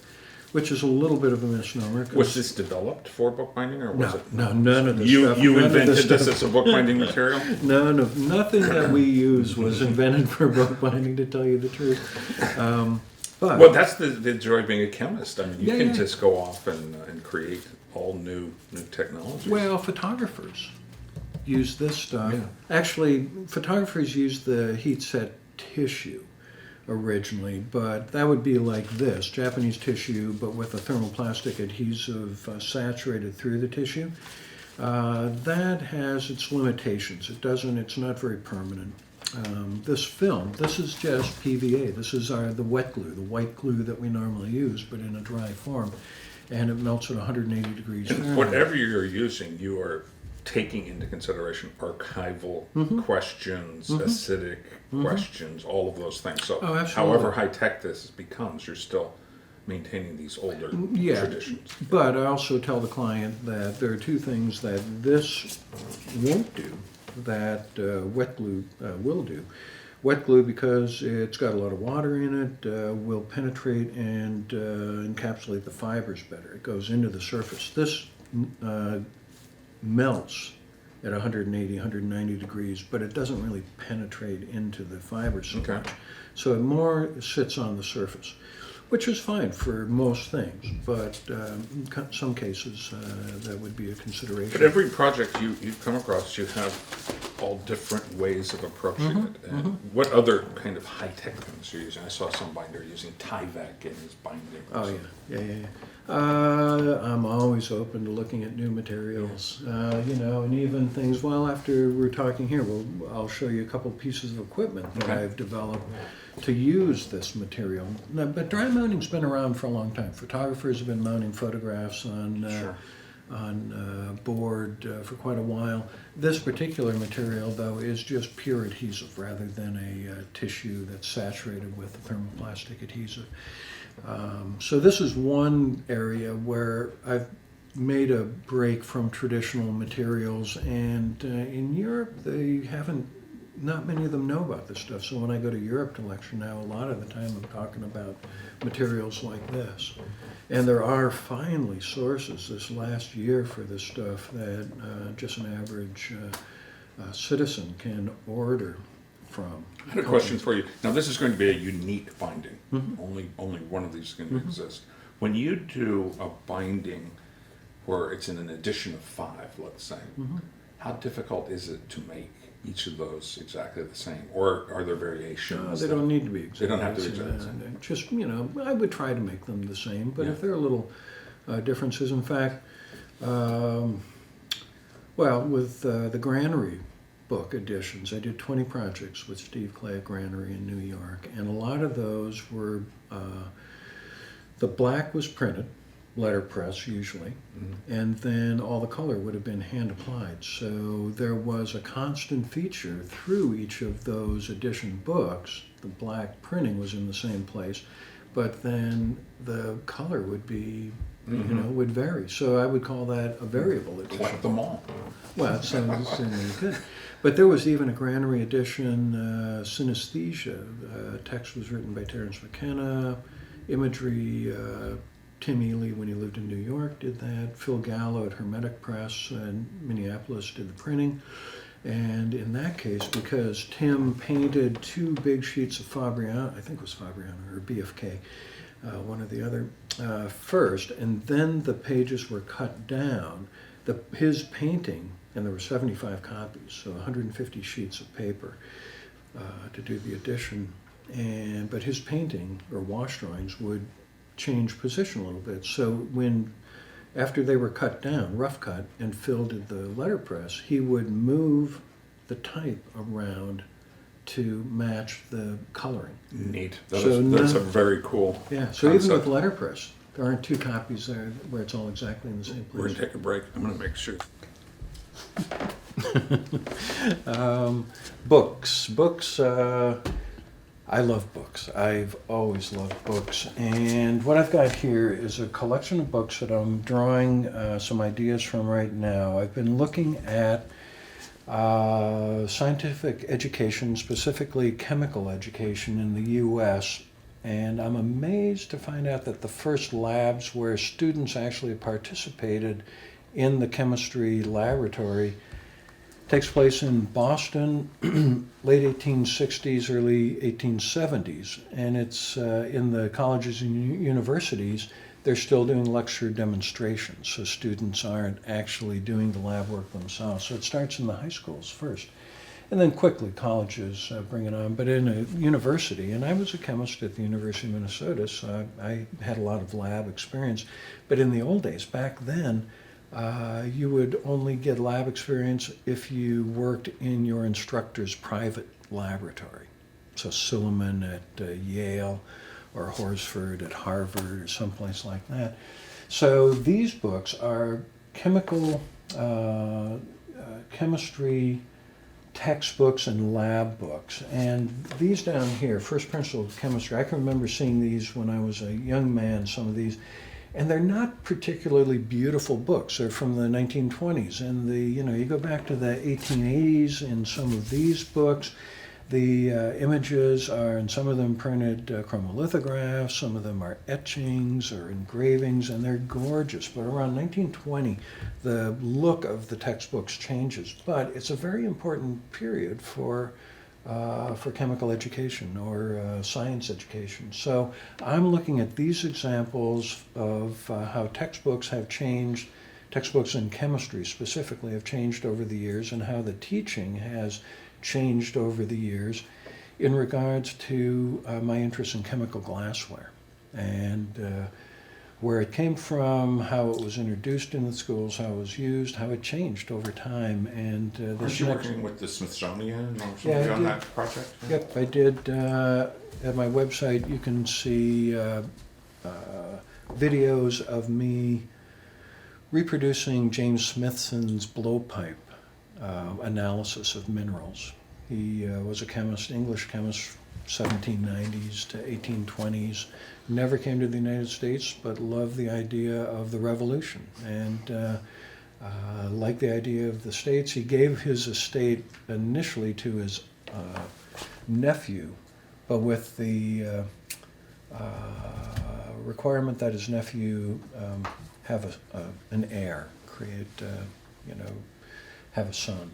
which is a little bit of a misnomer. Was this developed for bookbinding, or was it? No, none of this You stuff. you none of invented this stuff. as a bookbinding material? Nothing that we use was invented for bookbinding, to tell you the truth. But Well, that's the joy of being a chemist. I mean, you Yeah, can yeah. just go off and create all new technologies. well, photographers use this stuff. Yeah. Actually, photographers use the heat set tissue originally, but that would be like this, Japanese tissue, but with a thermoplastic adhesive saturated through the tissue. That has its limitations. It's not very permanent. This film, this is just PVA. This is the wet glue, the white glue that we normally use, but in a dry form. And it melts at 180 degrees Fahrenheit. Whatever you're using, you are taking into consideration archival questions, acidic questions, all of those things. So, Oh, absolutely. however high tech this becomes, you're still maintaining these older traditions. But I also tell the client that there are two things that this won't do that wet glue will do. Wet glue, because it's got a lot of water in it, will penetrate and encapsulate the fibers better. It goes into the surface. This melts at 180, 190 degrees, but it doesn't really penetrate into the fibers so Okay. much. So it more sits on the surface, which is fine for most things, but in some cases that would be a consideration. But every project you come across, you have all different ways of approaching it. And what other kind of high-tech things you're using? I saw some binder using Tyvek in his binding. Oh, yeah. I'm always open to looking at new materials, and even things, after we're talking here, I'll show you a couple pieces of equipment that Okay. I've developed to use this material. Now, but dry mounting's been around for a long time. Photographers have been mounting photographs on Sure. board for quite a while. This particular material, though, is just pure adhesive rather than a tissue that's saturated with a thermoplastic adhesive. So this is one area where I've made a break from traditional materials, and in Europe not many of them know about this stuff. So when I go to Europe to lecture now, a lot of the time I'm talking about materials like this. And there are finally sources this last year for this stuff that just an average citizen can order from. I had a question for you. Now, this is going to be a unique binding. Only one of these is going to exist. When you do a binding where it's in an edition of 5, let's say, how difficult is it to make each of those exactly the same, or are there variations? They don't need to be exactly They don't have to be the exactly same. the same. Just, I would try to make them the same, but Yeah. if there are little differences, in fact, with the Granary book editions, I did 20 projects with Steve Clay at Granary in New York, and a lot of those were, the black was printed, letterpress usually, and then all the color would have been hand applied. So there was a constant feature through each of those edition books. The black printing was in the same place, but then the color would be, would vary. So I would call that a variable edition. Collect them all. Well, it sounds good. But there was even a Granary edition, Synesthesia. Text was written by Terence McKenna, imagery Tim Ely, when he lived in New York, did that. Phil Gallo at Hermetic Press in Minneapolis did the printing. And in that case, because Tim painted 2 big sheets of Fabriano, I think it was Fabriano or BFK, one or the other, first, and then the pages were cut down. His painting, and there were 75 copies, so 150 sheets of paper to do the edition. But his painting, or wash drawings, would change position a little bit. So after they were cut down, rough cut, and Phil did the letterpress, he would move the type around to match the coloring. Neat. That's a very cool Yeah, so concept. even with letterpress, there aren't 2 copies there where it's all exactly in the same We're place. going to take a break. I'm going to make sure. Books. I love books. I've always loved books. And what I've got here is a collection of books that I'm drawing some ideas from right now. I've been looking at scientific education, specifically chemical education in the U.S., and I'm amazed to find out that the first labs where students actually participated in the chemistry laboratory takes place in Boston, late 1860s, early 1870s, and it's in the colleges and universities. They're still doing lecture demonstrations, so students aren't actually doing the lab work themselves. So it starts in the high schools first, and then quickly colleges bring it on. But in a university, and I was a chemist at the University of Minnesota, so I had a lot of lab experience. But in the old days, back then, you would only get lab experience if you worked in your instructor's private laboratory. So Silliman at Yale, or Horsford at Harvard, or someplace like that. So these books are chemistry textbooks and lab books. And these down here, First Principles of Chemistry, I can remember seeing these when I was a young man, some of these. And they're not particularly beautiful books. They're from the 1920s. And you go back to the 1880s in some of these books. The images are, in some of them, printed chromolithographs, some of them are etchings or engravings, and they're gorgeous. But around 1920, the look of the textbooks changes. But it's a very important period for chemical education or science education. So I'm looking at these examples of how textbooks have changed, textbooks in chemistry specifically have changed over the years, and how the teaching has changed over the years in regards to my interest in chemical glassware and where it came from, how it was introduced in the schools, how it was used, how it changed over time. And Aren't you working with the Smithsonian or something Yeah, on that project? Yep, I did. At my website, you can see videos of me reproducing James Smithson's blowpipe analysis of minerals. He was a chemist, English chemist, 1790s to 1820s. Never came to the United States, but loved the idea of the revolution and liked the idea of the states. He gave his estate initially to his nephew, but with the requirement that his nephew have an heir, have a son.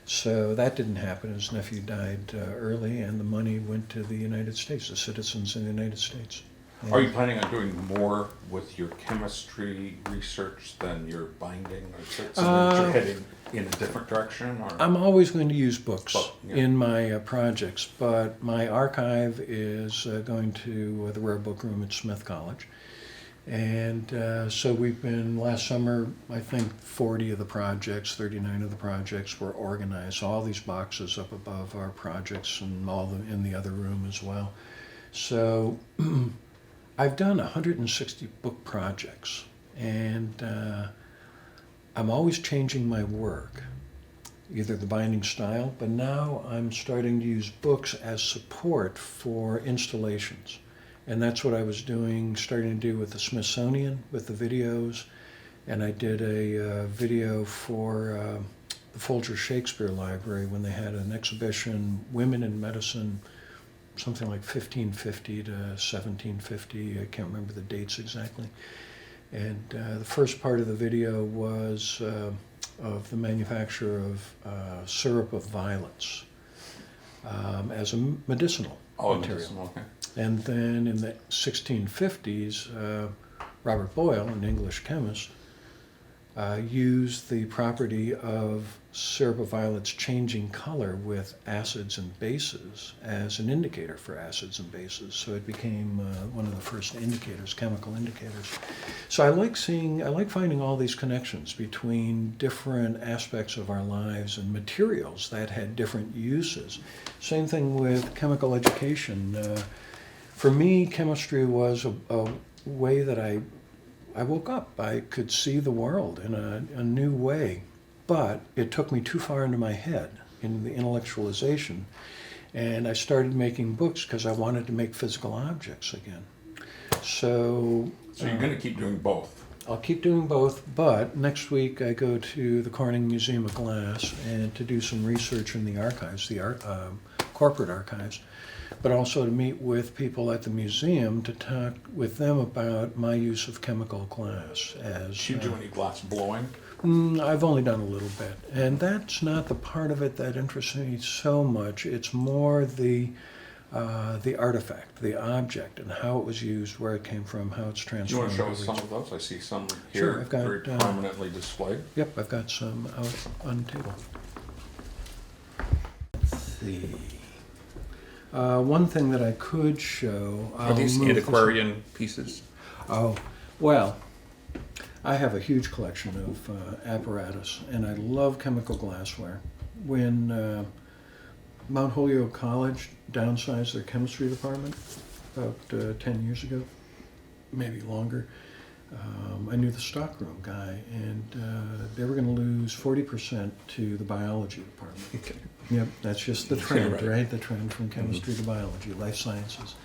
So that didn't happen. His nephew died early, and the money went to the United States, the citizens in the United States. Are you planning on doing more with your chemistry research than your binding? Or is it something that you're heading in a different direction? Or? I'm always going to use books yeah. in my projects, but my archive is going to the Rare Book Room at Smith College. And so we've been, last summer, I think 40 of the projects, 39 of the projects were organized. So all these boxes up above our projects and all in the other room as well. So I've done 160 book projects, and I'm always changing my work, either the binding style, but now I'm starting to use books as support for installations. And that's what I was starting to do with the Smithsonian, with the videos. And I did a video for the Folger Shakespeare Library when they had an exhibition, Women in Medicine, something like 1550 to 1750. I can't remember the dates exactly. And the first part of the video was of the manufacture of syrup of violets as a medicinal material. Medicinal, okay. And then in the 1650s, Robert Boyle, an English chemist, used the property of syrup of violets changing color with acids and bases as an indicator for acids and bases. So it became one of the first indicators, chemical indicators. So I like finding all these connections between different aspects of our lives and materials that had different uses. Same thing with chemical education. For me, chemistry was a way that I woke up. I could see the world in a new way, but it took me too far into my head in the intellectualization, and I started making books because I wanted to make physical objects again. So you're going to keep doing both? I'll keep doing both, but next week I go to the Corning Museum of Glass and to do some research in the archives, the corporate archives, but also to meet with people at the museum to talk with them about my use of chemical glass. Do you do any glass blowing? I've only done a little bit, and that's not the part of it that interests me so much. It's more the artifact, the object, and how it was used, where it came from, how it's transformed. Do you want to show us some of those? I see some here, sure, I've got, very prominently displayed. Yep, I've got some out on the table. Let's see. One thing that I could show... Are these antiquarian pieces? Oh, well, I have a huge collection of apparatus, and I love chemical glassware. When Mount Holyoke College downsized their chemistry department about 10 years ago, maybe longer, I knew the stockroom guy, and they were going to lose 40% to the biology department. Okay. Yep, that's just the trend, Yeah, right? The trend from chemistry to biology, life sciences.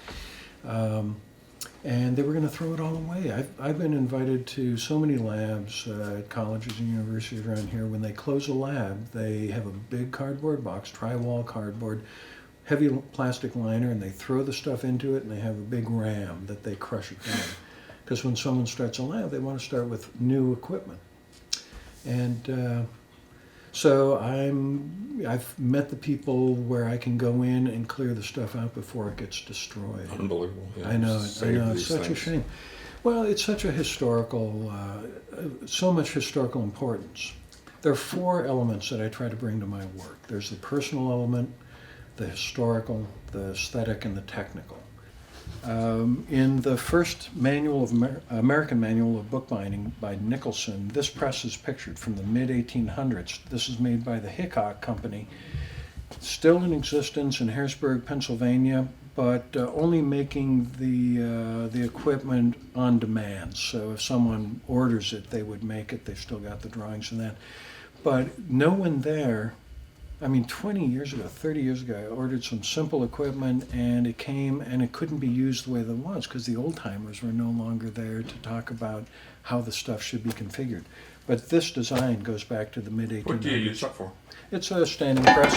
And they were going to throw it all away. I've been invited to so many labs at colleges and universities around here. When they close a lab, they have a big cardboard box, tri-wall cardboard, heavy plastic liner, and they throw the stuff into it, and they have a big ram that they crush it down. Because when someone starts a lab, they want to start with new equipment. And so I've met the people where I can go in and clear the stuff out before it gets destroyed. Unbelievable. Yeah. I know, it's such a shame. Well, it's such a historical, so much historical importance. There are four elements that I try to bring to my work. There's the personal element, the historical, the aesthetic, and the technical. In the first manual of American Manual of Bookbinding by Nicholson, this press is pictured from the mid-1800s. This is made by the Hickok Company, still in existence in Harrisburg, Pennsylvania, but only making the equipment on demand. So if someone orders it, they would make it. They've still got the drawings and that. But no one there, 20 years ago, 30 years ago, I ordered some simple equipment, and it came, and it couldn't be used the way that it was because the old-timers were no longer there to talk about how the stuff should be configured. But this design goes back to the mid-1800s. What do you use that for? It's a standing press.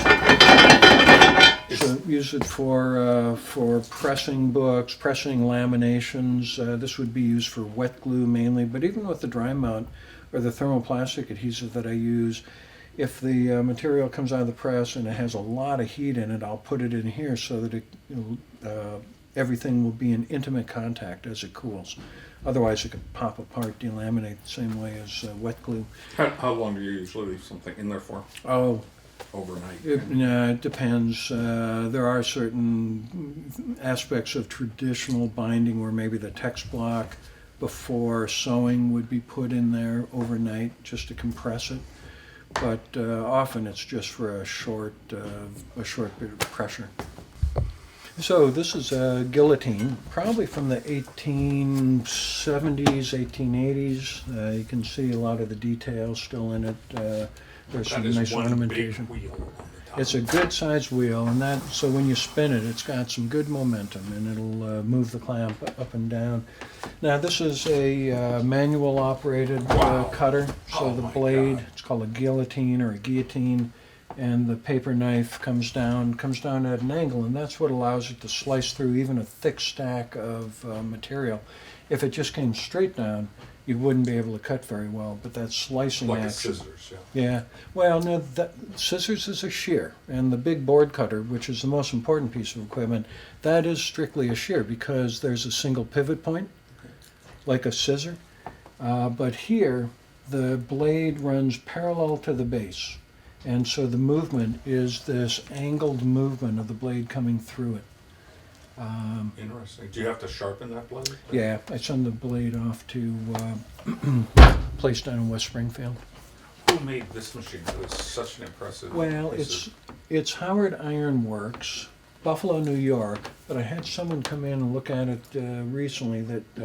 So use it for pressing books, pressing laminations. This would be used for wet glue mainly, but even with the dry mount or the thermoplastic adhesive that I use, if the material comes out of the press and it has a lot of heat in it, I'll put it in here so that everything will be in intimate contact as it cools. Otherwise, it could pop apart, delaminate the same way as wet glue. How long do you usually leave something in there for? Oh, overnight? It depends. There are certain aspects of traditional binding where maybe the text block before sewing would be put in there overnight just to compress it. But often it's just for a short bit of pressure. So this is a guillotine, probably from the 1870s, 1880s. You can see a lot of the details still in it. There's some nice ornamentation. It's a good sized wheel, and so when you spin it, it's got some good momentum, and it'll move the clamp up and down. Now this is a manual operated cutter, so the blade, it's called a guillotine or a guillotine, and the paper knife comes down at an angle, and that's what allows it to slice through even a thick stack of material. If it just came straight down, you wouldn't be able to cut very well, but that slicing Like action. a scissors, Yeah. Well, no, scissors is a shear, and the big board cutter, which is the most important piece of equipment, that is strictly a shear because there's a single pivot point, like a scissor. But here, the blade runs parallel to the base, and so the movement is this angled movement of the blade coming through it. Interesting. Do you have to sharpen that blade? Yeah, I send the blade off to place down in West Springfield. Who made this machine? It was such an impressive. Well, it's Howard Iron Works, Buffalo, New York. But I had someone come in and look at it recently. That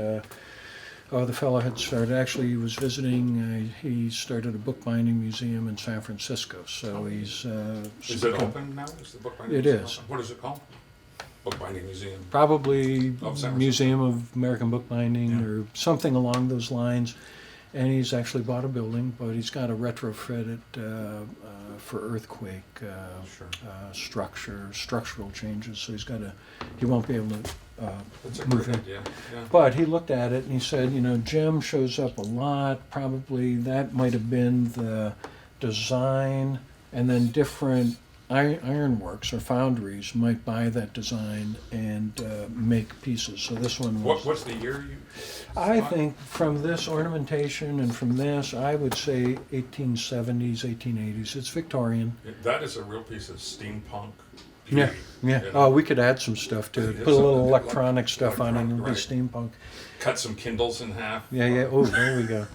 the fellow had started. Actually, he was visiting. He started a bookbinding museum in San Francisco. So he's. Is it open now? Is the bookbinding? It is. What is it called? Bookbinding Museum. Probably Of San Francisco. Museum of American Bookbinding Yeah. or something along those lines. And he's actually bought a building, but he's got to retrofit it for earthquake structural changes. So he won't be able to That's a move great it. idea. Yeah. But he looked at it and he said, gem shows up a lot. Probably that might have been the design, and then different ironworks or foundries might buy that design and make pieces. So this one was. What's the year you? I think from this ornamentation and from this, I would say 1870s, 1880s. It's Victorian. That is a real piece of steampunk. Yeah, yeah. You know? Oh, we could add some stuff to it. Yeah, Put a little something electronic stuff on it and right. be steampunk. Cut some Kindles in half. Yeah, yeah. Oh, there we go.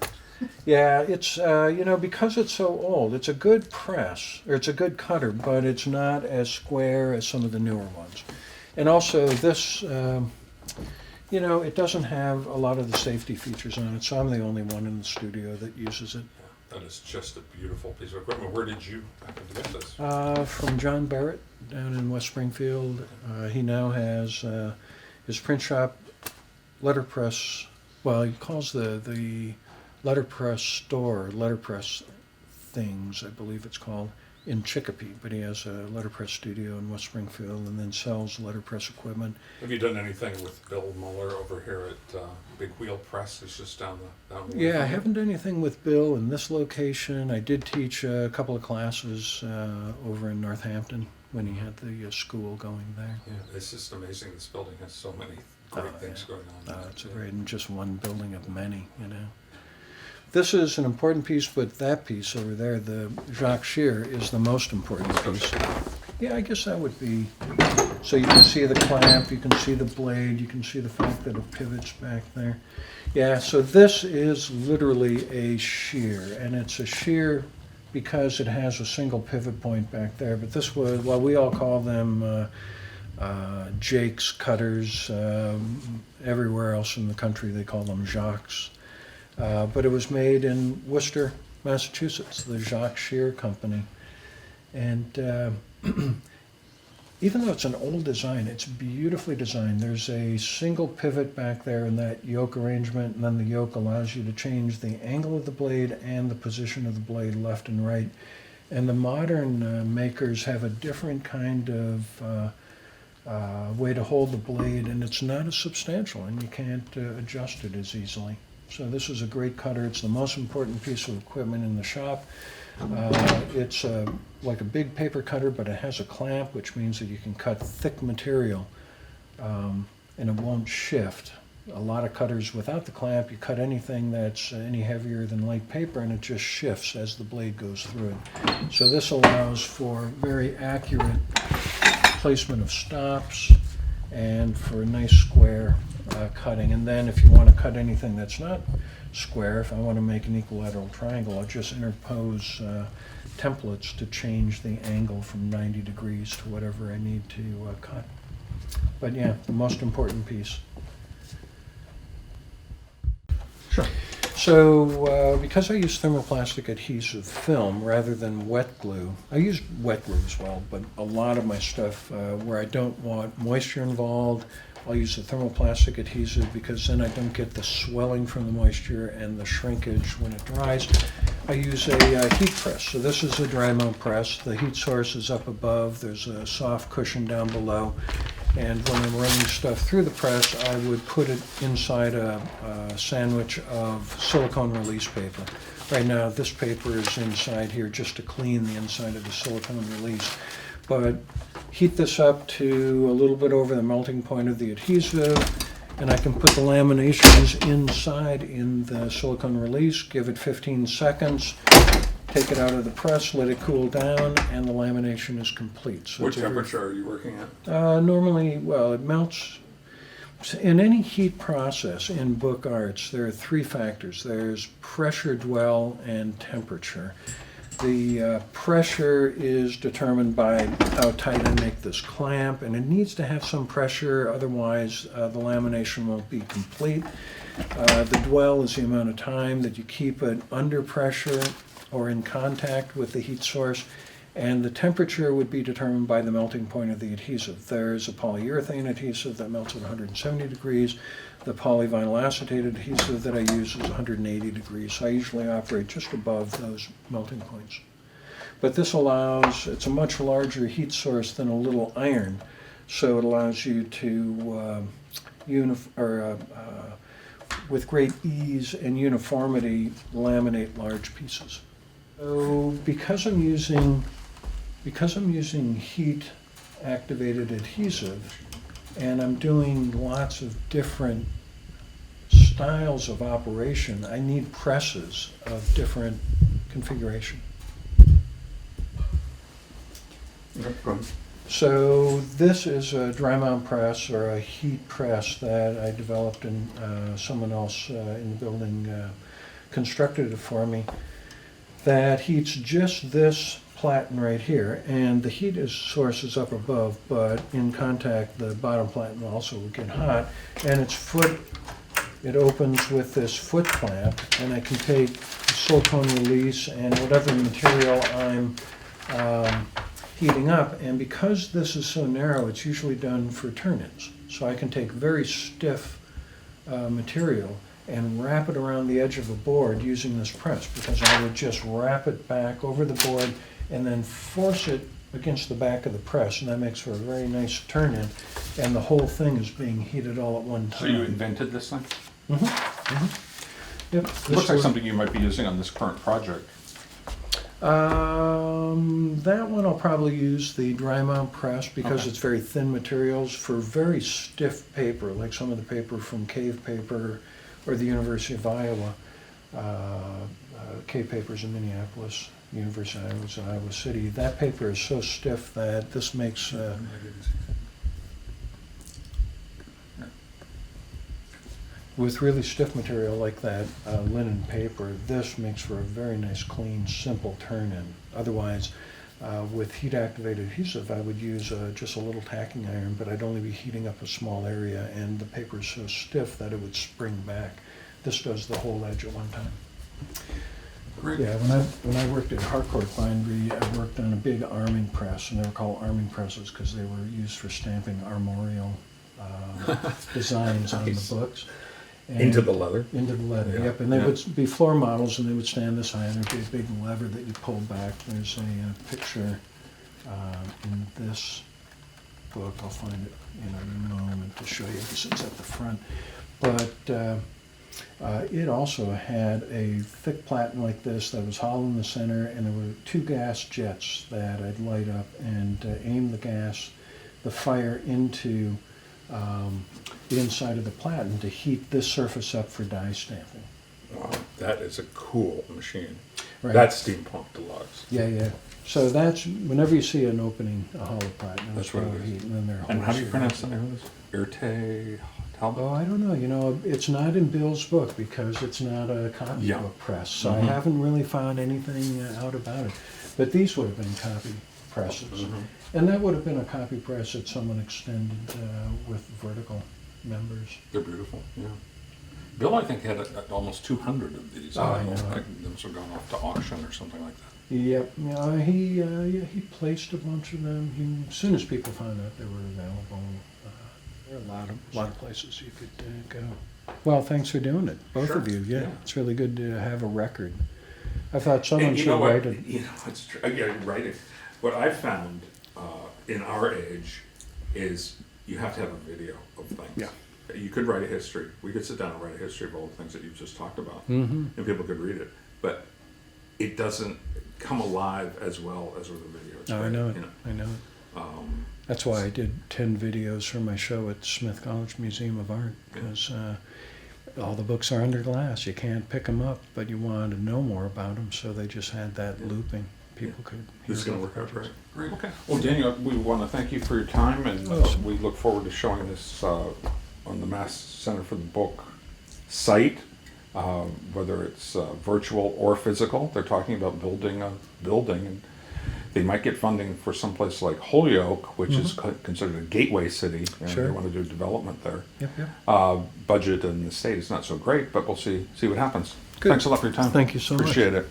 Yeah, it's because it's so old. It's a good press, or it's a good cutter, but it's not as square as some of the newer ones. And also, this, it doesn't have a lot of the safety features on it. So I'm the only one in the studio that uses it. Yeah, that is just a beautiful piece of equipment. Where did you happen to get this? From John Barrett down in West Springfield. He now has his print shop, letterpress. Well, he calls the letterpress store, letterpress things, I believe it's called, in Chicopee. But he has a letterpress studio in West Springfield and then sells letterpress equipment. Have you done anything with Bill Muller over here at Big Wheel Press? It's just down the way Yeah, I from you? haven't done anything with Bill in this location. I did teach a couple of classes over in Northampton when he had the school going there. Yeah, it's just amazing. This building has so many great things going on. It's a great, and just one building of many, This is an important piece, but that piece over there, the Jacques Shear, is the most important piece. Yeah, I guess that would be, so you can see the clamp, you can see the blade, you can see the fact that it pivots back there. Yeah, so this is literally a shear, and it's a shear because it has a single pivot point back there, but this was, well, we all call them Jake's cutters. Everywhere else in the country they call them Jacques. But it was made in Worcester, Massachusetts, the Jacques Shear Company. And even though it's an old design, it's beautifully designed. There's a single pivot back there in that yoke arrangement, and then the yoke allows you to change the angle of the blade and the position of the blade left and right. And the modern makers have a different kind of way to hold the blade, and it's not as substantial, and you can't adjust it as easily. So this is a great cutter. It's the most important piece of equipment in the shop. It's like a big paper cutter, but it has a clamp, which means that you can cut thick material and it won't shift. A lot of cutters without the clamp, you cut anything that's any heavier than light paper and it just shifts as the blade goes through it. So this allows for very accurate placement of stops and for a nice square cutting. And then if you want to cut anything that's not square, if I want to make an equilateral triangle, I'll just interpose templates to change the angle from 90 degrees to whatever I need to cut. But yeah, the most important piece. Sure. So because I use thermoplastic adhesive film rather than wet glue, I use wet glue as well, but a lot of my stuff where I don't want moisture involved, I'll use the thermoplastic adhesive because then I don't get the swelling from the moisture and the shrinkage when it dries. I use a heat press. So this is a dry mount press. The heat source is up above. There's a soft cushion down below. And when I'm running stuff through the press, I would put it inside a sandwich of silicone release paper. Right now, this paper is inside here just to clean the inside of the silicone release. But heat this up to a little bit over the melting point of the adhesive, and I can put the laminations inside in the silicone release, give it 15 seconds, take it out of the press, let it cool down, and the lamination is complete. So What temperature are you working at? Normally, well, it melts. In any heat process in book arts, there are three factors. There's pressure, dwell, and temperature. The pressure is determined by how tight I make this clamp, and it needs to have some pressure, otherwise the lamination won't be complete. The dwell is the amount of time that you keep it under pressure or in contact with the heat source, and the temperature would be determined by the melting point of the adhesive. There's a polyurethane adhesive that melts at 170 degrees. The polyvinyl acetate adhesive that I use is 180 degrees. So I usually operate just above those melting points. But this allows, it's a much larger heat source than a little iron, so it allows you to with great ease and uniformity laminate large pieces. So because I'm using heat activated adhesive, and I'm doing lots of different styles of operation, I need presses of different configuration. So this is a dry mount press or a heat press that I developed, and someone else in the building constructed it for me, that heats just this platen right here, and the heat source is up above, but in contact the bottom platen also will get hot, and it opens with this foot clamp, and I can take the silicone release and whatever material I'm heating up, and because this is so narrow, it's usually done for turn-ins. So I can take very stiff material and wrap it around the edge of a board using this press, because I would just wrap it back over the board and then force it against the back of the press, and that makes for a very nice turn-in, and the whole thing is being heated all at one time. So you invented this thing? Mm-hmm. Mm-hmm. Yep. Looks like something you might be using on this current project. That one I'll probably use the dry mount press because it's very thin materials. For very stiff paper, like some of the paper from Cave Paper or the University of Iowa. Cave Paper's in Minneapolis, University of Iowa's in Iowa City. That paper is so stiff that this makes with really stiff material like that linen paper, this makes for a very nice, clean, simple turn-in. Otherwise, with heat-activated adhesive, I would use just a little tacking iron, but I'd only be heating up a small area, and the paper is so stiff that it would spring back. This does the whole edge at one time. Great. Yeah, when I worked at Harcourt Bindery, I worked on a big arming press, and they were called arming presses because they were used for stamping armorial designs on the books. And Into the leather? Into the leather, Yeah. yep. And they would be floor models, and they would stand this high, and there'd be a big lever that you pull back. There's a picture in this book. I'll find it in a moment to show you because it's at the front. But it also had a thick platen like this that was hollow in the center, and there were two gas jets that I'd light up and aim the fire into the inside of the platen to heat this surface up for die stamping. Wow, that is a cool machine. Right. That's steampunk deluxe. Yeah, yeah. So that's, whenever you see an opening, a hollow platen, That's what it is. heat, and then they're And how do you holes pronounce here. the name of this? Irte Talbot? Oh, I don't know. You know, it's not in Bill's book because it's not a copybook press. So I haven't really found anything out about it. But these would have been copy presses. And that would have been a copy press that someone extended with vertical members. They're beautiful, yeah. Bill, I think, had almost 200 of these. Oh, I yeah. think those are gone off to auction or something like that. Yep. He placed a bunch of them. As soon as people found out they were available, there are a lot of places you could go. Well, thanks for doing it, both of you. Yeah, Yeah. it's really good to have a record I thought someone And you should know what? write it. You know, it's true. Yeah, writing. What I've found in our age is you have to have a video of things. Yeah. You could write a history. We could sit down and write a history of all the things that you've just talked about, Mm-hmm. and people could read it. But it doesn't come alive as well as with a video. It's No, I great, know it. you know. I know it. That's why I did 10 videos for my show at Smith College Museum of Art, because all the books are under glass. You can't pick them up, but you wanted to know more about them, so they just had that looping. People could hear This is going to about work the out pictures. great. Great. Okay. Well, Daniel, we want to thank you for your time, and Awesome. we look forward to showing this on the Mass Center for the Book site, whether it's virtual or physical. They're talking about building a building, and they might get funding for some place like Holyoke, which is considered a gateway city. And Sure. They want to do development there. Yep. Budget in the state is not so great, but we'll see what happmes. Good. Thanks a lot for your time. Thank you so much. Appreciate it.